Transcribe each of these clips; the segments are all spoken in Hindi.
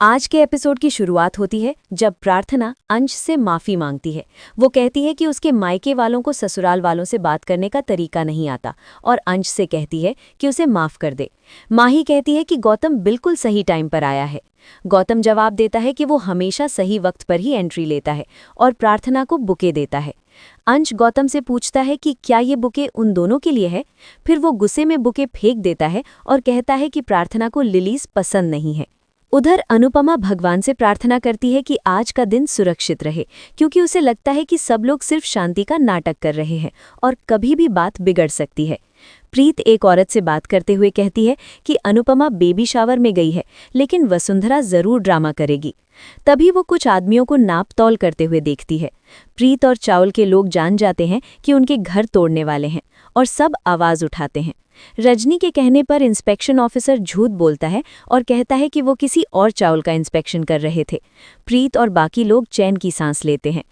आज के एपिसोड की शुरुआत होती है जब प्रार्थना अंश से माफी मांगती है। वो कहती है कि उसके मायके वालों को ससुराल वालों से बात करने का तरीका नहीं आता और अंश से कहती है कि उसे माफ कर दे। माही कहती है कि गौतम बिल्कुल सही टाइम पर आया है। गौतम जवाब देता है कि वो हमेशा सही वक्त पर ही एंट्री लेता है और प्रार्थना को बुके देता है। अंश गौतम से पूछता है कि क्या ये बुके उन दोनों के लिए है। फिर वो गुस्से में बुके फेंक देता है और कहता है कि प्रार्थना को लिलीज पसंद नहीं है। उधर अनुपमा भगवान से प्रार्थना करती है कि आज का दिन सुरक्षित रहे, क्योंकि उसे लगता है कि सब लोग सिर्फ शांति का नाटक कर रहे हैं और कभी भी बात बिगड़ सकती है। प्रीत एक औरत से बात करते हुए कहती है कि अनुपमा बेबी शावर में गई है, लेकिन वसुंधरा जरूर ड्रामा करेगी। तभी वो कुछ आदमियों को नाप तौल करते हुए देखती है। प्रीत और चावल के लोग जान जाते हैं कि उनके घर तोड़ने वाले हैं और सब आवाज उठाते हैं। रजनी के कहने पर इंस्पेक्शन ऑफिसर झूठ बोलता है और कहता है कि वो किसी और चावल का इंस्पेक्शन कर रहे थे। प्रीत और बाकी लोग चैन की सांस लेते हैं।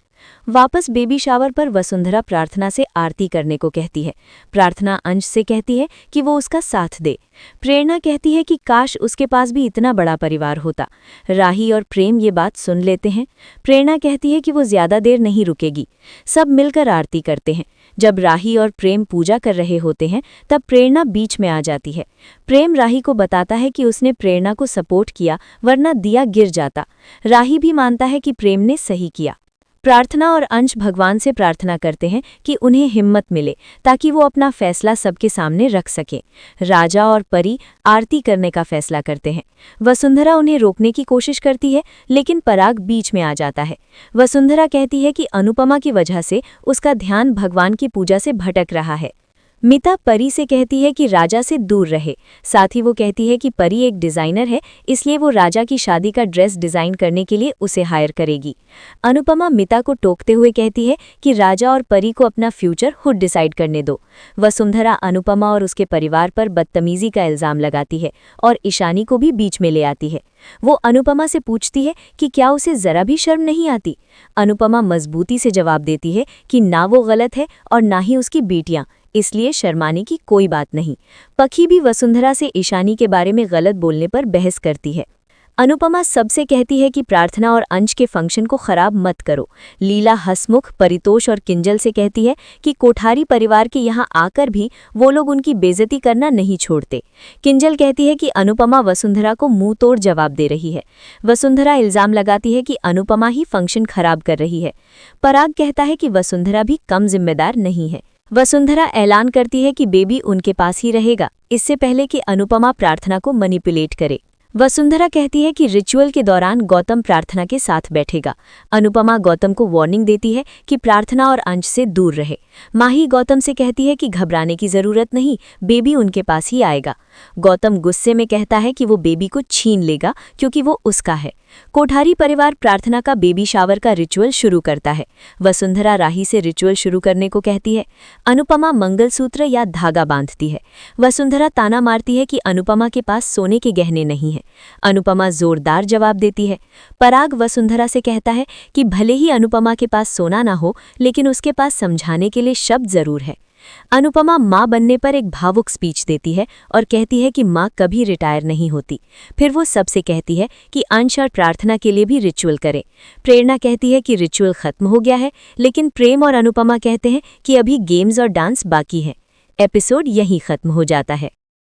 वापस बेबी शावर पर वसुंधरा प्रार्थना से आरती करने को कहती है। प्रार्थना अंश से कहती है कि वो उसका साथ दे। प्रेरणा कहती है कि काश उसके पास भी इतना बड़ा परिवार होता। राही और प्रेम ये बात सुन लेते हैं। प्रेरणा कहती है कि वो ज्यादा देर नहीं रुकेगी। सब मिलकर आरती करते हैं। जब राही और प्रेम पूजा कर रहे होते हैं तब प्रेरणा बीच में आ जाती है। प्रेम राही को बताता है कि उसने प्रेरणा को सपोर्ट किया, वरना दिया गिर जाता। राही भी मानता है कि प्रेम ने सही किया। प्रार्थना और अंश भगवान से प्रार्थना करते हैं कि उन्हें हिम्मत मिले ताकि वो अपना फैसला सबके सामने रख सकें। राजा और परी आरती करने का फैसला करते हैं। वसुंधरा उन्हें रोकने की कोशिश करती है, लेकिन पराग बीच में आ जाता है। वसुंधरा कहती है कि अनुपमा की वजह से उसका ध्यान भगवान की पूजा से भटक रहा है। मिता परी से कहती है कि राजा से दूर रहे। साथ ही वो कहती है कि परी एक डिज़ाइनर है, इसलिए वो राजा की शादी का ड्रेस डिज़ाइन करने के लिए उसे हायर करेगी। अनुपमा मिता को टोकते हुए कहती है कि राजा और परी को अपना फ्यूचर खुद डिसाइड करने दो। वसुंधरा अनुपमा और उसके परिवार पर बदतमीजी का इल्ज़ाम लगाती है और ईशानी को भी बीच में ले आती है। वो अनुपमा से पूछती है कि क्या उसे ज़रा भी शर्म नहीं आती। अनुपमा मजबूती से जवाब देती है कि ना वो गलत है और ना ही उसकी बेटियां, इसलिए शर्माने की कोई बात नहीं। पखी भी वसुंधरा से ईशानी के बारे में गलत बोलने पर बहस करती है। अनुपमा सबसे कहती है कि प्रार्थना और अंश के फंक्शन को खराब मत करो। लीला हसमुख, परितोष और किंजल से कहती है कि कोठारी परिवार के यहाँ आकर भी वो लोग उनकी बेइज्जती करना नहीं छोड़ते। किंजल कहती है कि अनुपमा वसुंधरा को मुंह तोड़ जवाब दे रही है। वसुंधरा इल्ज़ाम लगाती है कि अनुपमा ही फंक्शन खराब कर रही है। पराग कहता है कि वसुंधरा भी कम जिम्मेदार नहीं है। वसुंधरा ऐलान करती है कि बेबी उनके पास ही रहेगा, इससे पहले कि अनुपमा प्रार्थना को मैनिपुलेट करे। वसुंधरा कहती है कि रिचुअल के दौरान गौतम प्रार्थना के साथ बैठेगा। अनुपमा गौतम को वार्निंग देती है कि प्रार्थना और अंश से दूर रहे। माही गौतम से कहती है कि घबराने की जरूरत नहीं, बेबी उनके पास ही आएगा। गौतम गुस्से में कहता है कि वो बेबी को छीन लेगा क्योंकि वो उसका है। कोठारी परिवार प्रार्थना का बेबी शावर का रिचुअल शुरू करता है। वसुंधरा राही से रिचुअल शुरू करने को कहती है। अनुपमा मंगलसूत्र या धागा बांधती है। वसुंधरा ताना मारती है कि अनुपमा के पास सोने के गहने नहीं हैं। अनुपमा जोरदार जवाब देती है। पराग वसुंधरा से कहता है कि भले ही अनुपमा के पास सोना ना हो, लेकिन उसके पास समझाने के लिए शब्द जरूर है। अनुपमा मां बनने पर एक भावुक स्पीच देती है और कहती है कि मां कभी रिटायर नहीं होती। फिर वो सबसे कहती है कि अंश और प्रार्थना के लिए भी रिचुअल करें। प्रेरणा कहती है कि रिचुअल खत्म हो गया है, लेकिन प्रेम और अनुपमा कहते हैं कि अभी गेम्स और डांस बाकी है। एपिसोड यहीं खत्म हो जाता है।